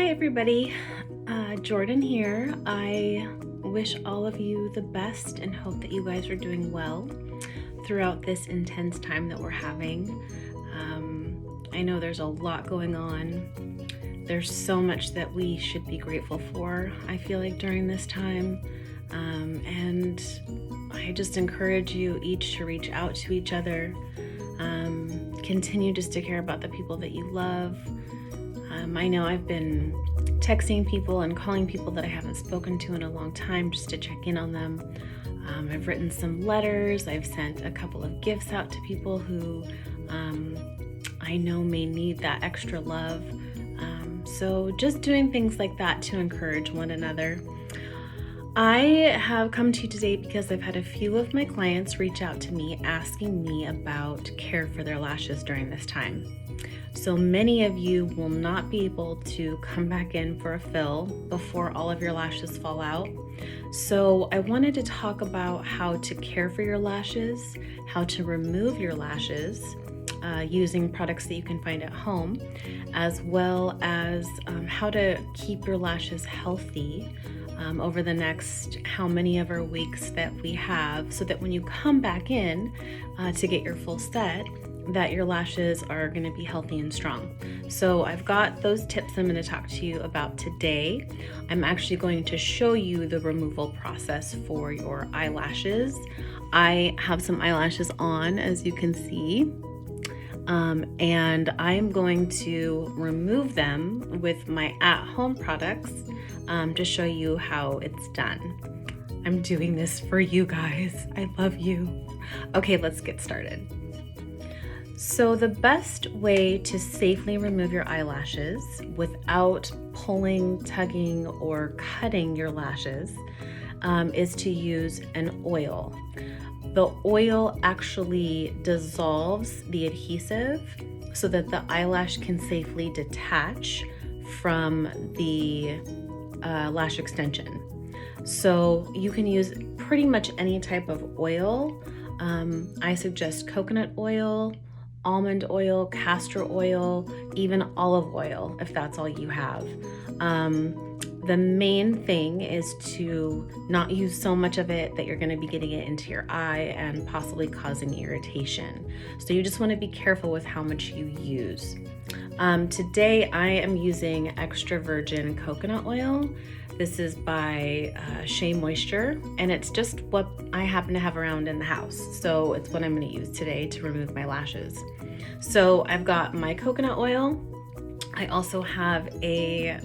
Hi everybody, Jordan here. I wish all of you the best and hope that you guys are doing well throughout this intense time that we're having. I know there's a lot going on. There's so much that we should be grateful for, I feel like, during this time. And I just encourage you each to reach out to each other. Continue just to care about the people that you love. I know I've been texting people and calling people that I haven't spoken to in a long time just to check in on them. I've written some letters. I've sent a couple of gifts out to people who I know may need that extra love. So just doing things like that to encourage one another. I have come to you today because I've had a few of my clients reach out to me asking me about care for their lashes during this time. So many of you will not be able to come back in for a fill before all of your lashes fall out. So I wanted to talk about how to care for your lashes, how to remove your lashes using products that you can find at home, as well as how to keep your lashes healthy over the next how many ever weeks that we have, so that when you come back in to get your full set, that your lashes are going to be healthy and strong. So I've got those tips I'm going to talk to you about today. I'm actually going to show you the removal process for your eyelashes. I have some eyelashes on, as you can see, and I'm going to remove them with my at-home products to show you how it's done. I'm doing this for you guys. I love you. Okay, let's get started. So the best way to safely remove your eyelashes without pulling, tugging, or cutting your lashes is to use an oil. The oil actually dissolves the adhesive so that the eyelash can safely detach from the lash extension. So you can use pretty much any type of oil. I suggest coconut oil, almond oil, castor oil, even olive oil, if that's all you have. The main thing is to not use so much of it that you're going to be getting it into your eye and possibly causing irritation. So you just want to be careful with how much you use. Today I am using extra virgin coconut oil. This is by Shea Moisture, and it's just what I happen to have around in the house. So it's what I'm going to use today to remove my lashes. So I've got my coconut oil. I also have a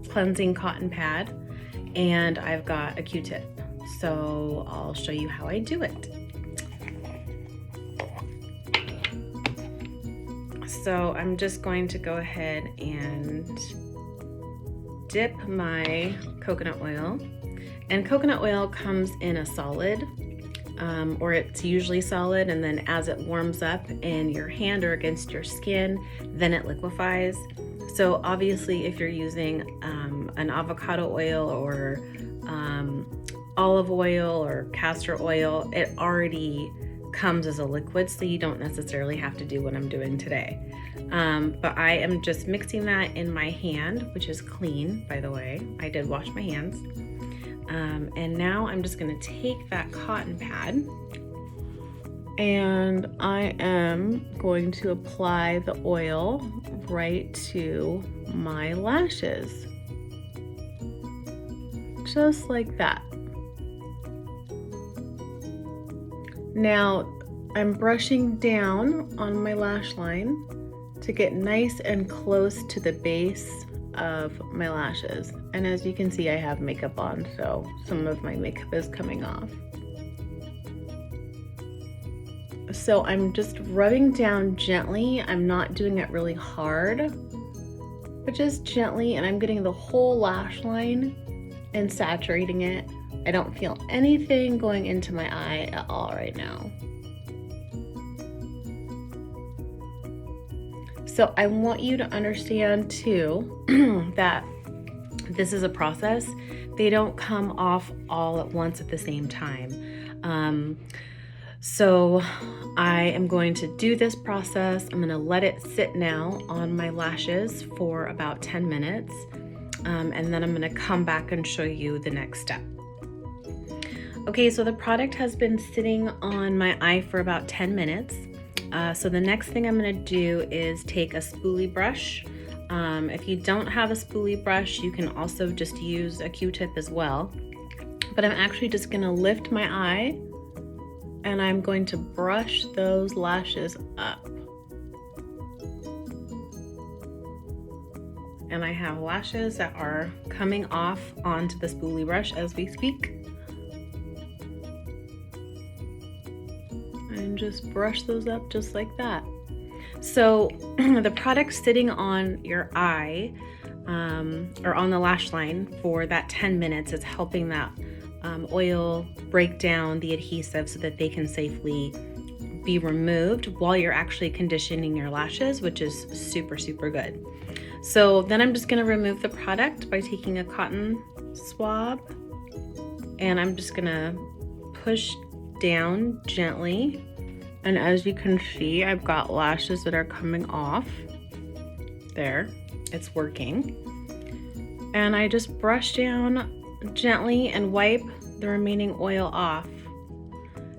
cleansing cotton pad, and I've got a Q-tip. So I'll show you how I do it. So I'm just going to go ahead and dip my coconut oil, and coconut oil comes in a solid, or it's usually solid, and then as it warms up in your hand or against your skin, then it liquefies. So obviously if you're using an avocado oil or olive oil or castor oil, it already comes as a liquid, so you don't necessarily have to do what I'm doing today. But I am just mixing that in my hand, which is clean, by the way. I did wash my hands. And now I'm just going to take that cotton pad, and I am going to apply the oil right to my lashes. Just like that. Now I'm brushing down on my lash line to get nice and close to the base of my lashes. And as you can see, I have makeup on, so some of my makeup is coming off. So I'm just rubbing down gently. I'm not doing it really hard, but just gently, and I'm getting the whole lash line and saturating it. I don't feel anything going into my eye at all right now. So I want you to understand too that this is a process. They don't come off all at once at the same time. So I am going to do this process. I'm going to let it sit now on my lashes for about 10 minutes. And then I'm going to come back and show you the next step. Okay, so the product has been sitting on my eye for about 10 minutes. So the next thing I'm going to do is take a spoolie brush. If you don't have a spoolie brush, you can also just use a Q-tip as well. But I'm actually just going to lift my eye and I'm going to brush those lashes up. And I have lashes that are coming off onto the spoolie brush as we speak. And just brush those up just like that. So the product sitting on your eye or on the lash line for that 10 minutes is helping that oil break down the adhesive so that they can safely be removed while you're actually conditioning your lashes, which is super, super good. So then I'm just going to remove the product by taking a cotton swab, and I'm just going to push down gently. And as you can see, I've got lashes that are coming off. There, it's working. And I just brush down gently and wipe the remaining oil off.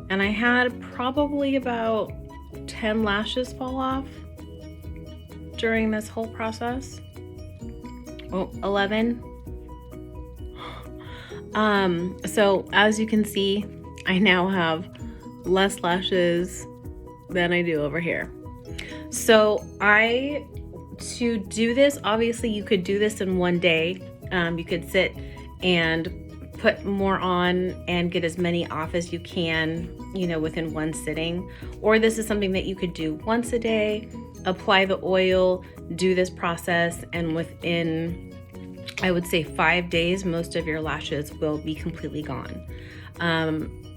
And I had probably about 10 lashes fall off during this whole process. Oh, 11. So as you can see, I now have less lashes than I do over here. So to do this, obviously you could do this in one day. You could sit and put more on and get as many off as you can, within one sitting. Or this is something that you could do once a day, apply the oil, do this process, and within, I would say 5 days, most of your lashes will be completely gone.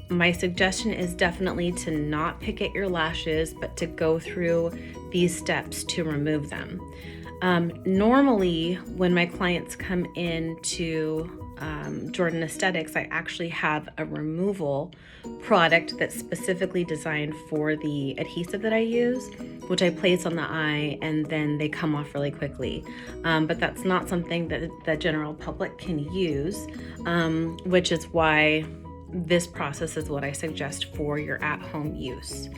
My suggestion is definitely to not pick at your lashes, but to go through these steps to remove them. Normally, when my clients come in to Jordan Aesthetics, I actually have a removal product that's specifically designed for the adhesive that I use, which I place on the eye and then they come off really quickly. But that's not something that the general public can use, which is why this process is what I suggest for your at-home use.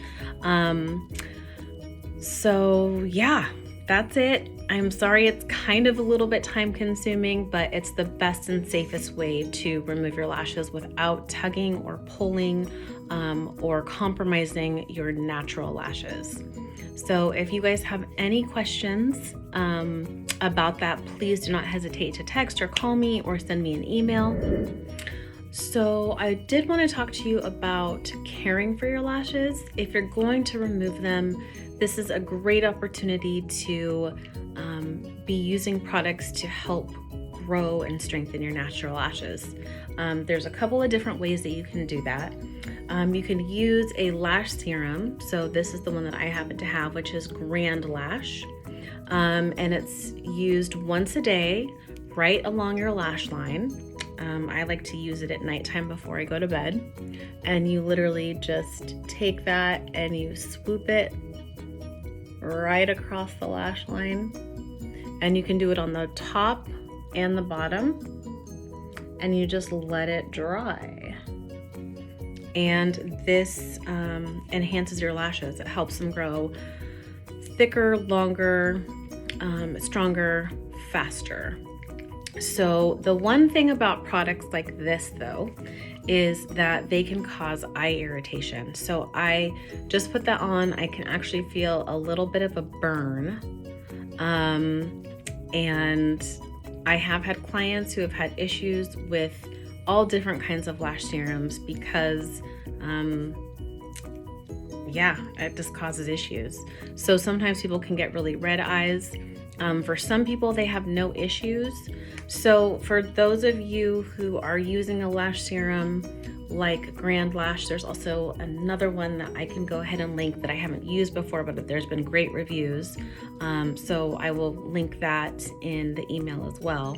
So yeah, that's it. I'm sorry it's kind of a little bit time consuming, but it's the best and safest way to remove your lashes without tugging or pulling or compromising your natural lashes. So if you guys have any questions about that, please do not hesitate to text or call me or send me an email. So I did want to talk to you about caring for your lashes. If you're going to remove them, this is a great opportunity to be using products to help grow and strengthen your natural lashes. There's a couple of different ways that you can do that. You can use a lash serum. So this is the one that I happen to have, which is Grand Lash. And it's used once a day right along your lash line. I like to use it at nighttime before I go to bed. And you literally just take that and you swoop it right across the lash line. And you can do it on the top and the bottom. And you just let it dry. And this enhances your lashes. It helps them grow thicker, longer, stronger, faster. So the one thing about products like this though is that they can cause eye irritation. So I just put that on. I can actually feel a little bit of a burn. And I have had clients who have had issues with all different kinds of lash serums because it just causes issues. So sometimes people can get really red eyes. For some people, they have no issues. So for those of you who are using a lash serum like Grand Lash, there's also another one that I can go ahead and link that I haven't used before, but there's been great reviews. So I will link that in the email as well.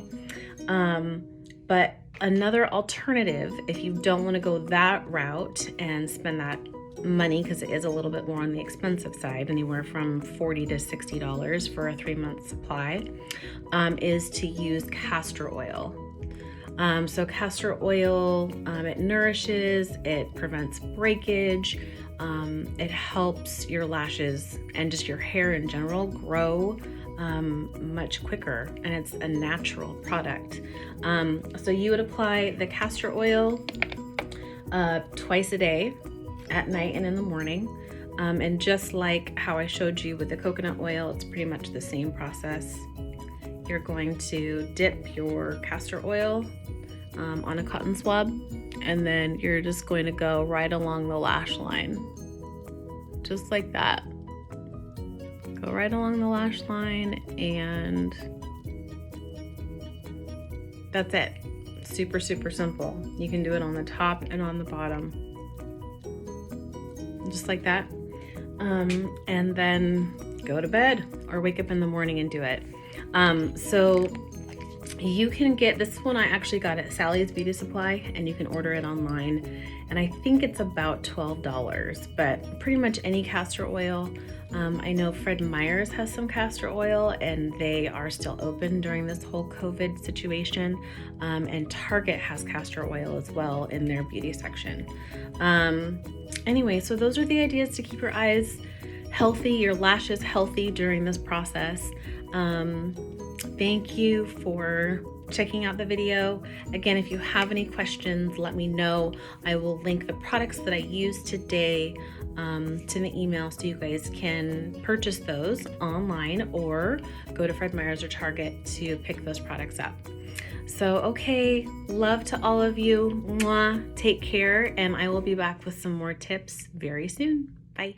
But another alternative, if you don't want to go that route and spend that money, because it is a little bit more on the expensive side, anywhere from $40 to $60 for a 3-month supply, is to use castor oil. So castor oil, it nourishes, it prevents breakage, it helps your lashes and just your hair in general grow much quicker, and it's a natural product. So you would apply the castor oil twice a day, at night and in the morning. And just like how I showed you with the coconut oil, it's pretty much the same process. You're going to dip your castor oil on a cotton swab, and then you're just going to go right along the lash line, just like that. Go right along the lash line, and that's it. Super, super simple. You can do it on the top and on the bottom, just like that. And then go to bed or wake up in the morning and do it. So you can get this one. I actually got at Sally's Beauty Supply, and you can order it online, and I think it's about $12, but pretty much any castor oil. I know Fred Meyer's has some castor oil, and they are still open during this whole COVID situation. And Target has castor oil as well in their beauty section. Anyway, so those are the ideas to keep your eyes healthy, your lashes healthy during this process. Thank you for checking out the video. Again, if you have any questions, let me know. I will link the products that I used today to the email, so you guys can purchase those online or go to Fred Meyer's or Target to pick those products up. So, okay, love to all of you. Mwah. Take care, and I will be back with some more tips very soon. Bye.